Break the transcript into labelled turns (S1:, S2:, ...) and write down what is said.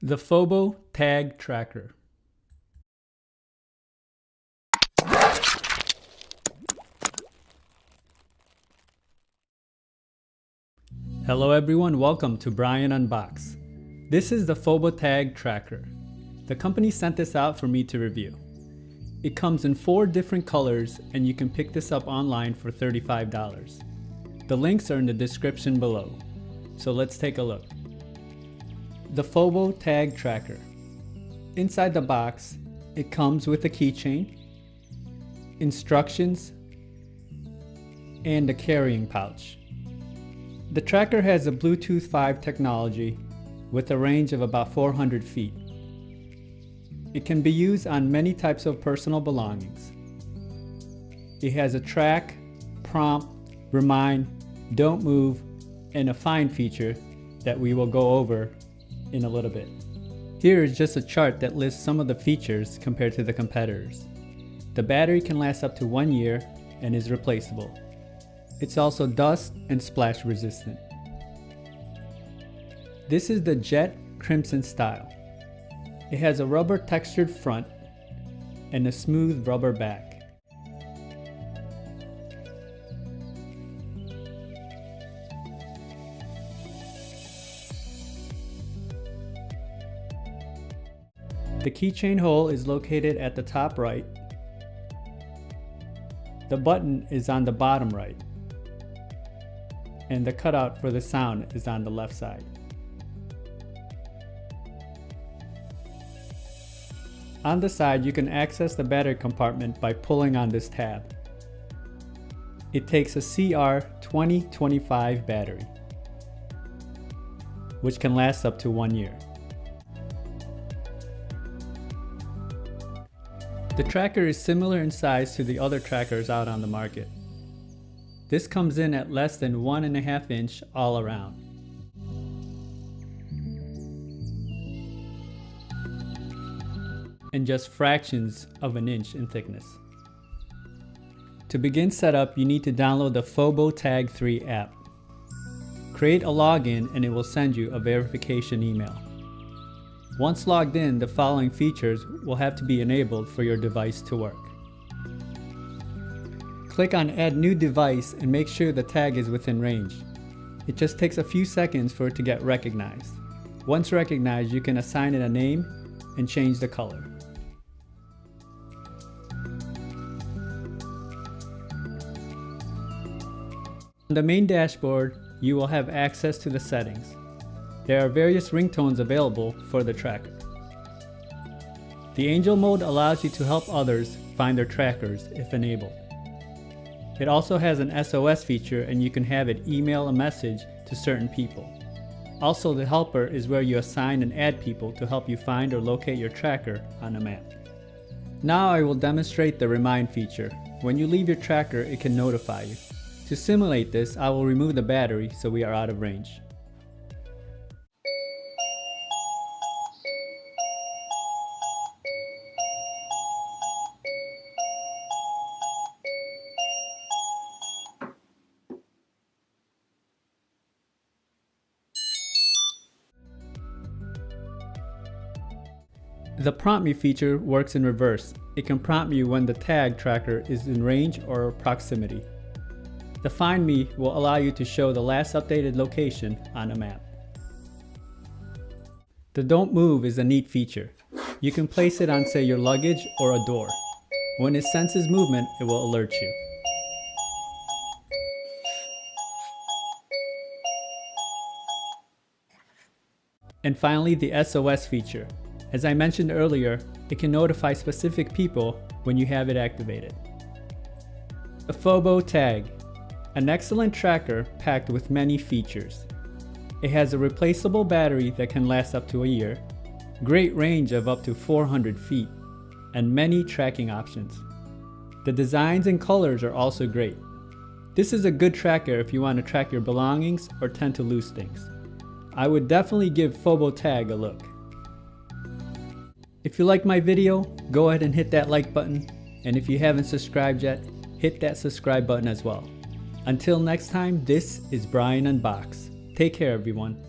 S1: The FOBO Tag Tracker. Hello everyone, welcome to Brian Unboxed. This is the FOBO Tag Tracker. The company sent this out for me to review. It comes in 4 different colors and you can pick this up online for $35. The links are in the description below. So let's take a look. The FOBO Tag Tracker. Inside the box, it comes with a keychain, instructions, and a carrying pouch. The tracker has a Bluetooth 5 technology with a range of about 400 feet. It can be used on many types of personal belongings. It has a track, prompt, remind, don't move, and a find feature that we will go over in a little bit. Here is just a chart that lists some of the features compared to the competitors. The battery can last up to 1 year and is replaceable. It's also dust and splash resistant. This is the Jet Crimson style. It has a rubber textured front and a smooth rubber back. The keychain hole is located at the top right. The button is on the bottom right. And the cutout for the sound is on the left side. On the side, you can access the battery compartment by pulling on this tab. It takes a CR2025 battery, which can last up to 1 year. The tracker is similar in size to the other trackers out on the market. This comes in at less than 1.5 inch all around. And just fractions of an inch in thickness. To begin setup, you need to download the FOBO Tag 3 app. Create a login and it will send you a verification email. Once logged in, the following features will have to be enabled for your device to work. Click on Add New Device and make sure the tag is within range. It just takes a few seconds for it to get recognized. Once recognized, you can assign it a name and change the color. On the main dashboard, you will have access to the settings. There are various ringtones available for the tracker. The Angel mode allows you to help others find their trackers if enabled. It also has an SOS feature and you can have it email a message to certain people. Also, the helper is where you assign and add people to help you find or locate your tracker on a map. Now I will demonstrate the remind feature. When you leave your tracker, it can notify you. To simulate this, I will remove the battery so we are out of range. The prompt me feature works in reverse. It can prompt you when the tag tracker is in range or proximity. The find me will allow you to show the last updated location on a map. The don't move is a neat feature. You can place it on, say, your luggage or a door. When it senses movement, it will alert you. And finally, the SOS feature. As I mentioned earlier, it can notify specific people when you have it activated. The FOBO Tag. An excellent tracker packed with many features. It has a replaceable battery that can last up to a year, great range of up to 400 feet, and many tracking options. The designs and colors are also great. This is a good tracker if you want to track your belongings or tend to lose things. I would definitely give FOBO Tag a look. If you liked my video, go ahead and hit that like button, and if you haven't subscribed yet, hit that subscribe button as well. Until next time, this is Brian Unboxed. Take care, everyone.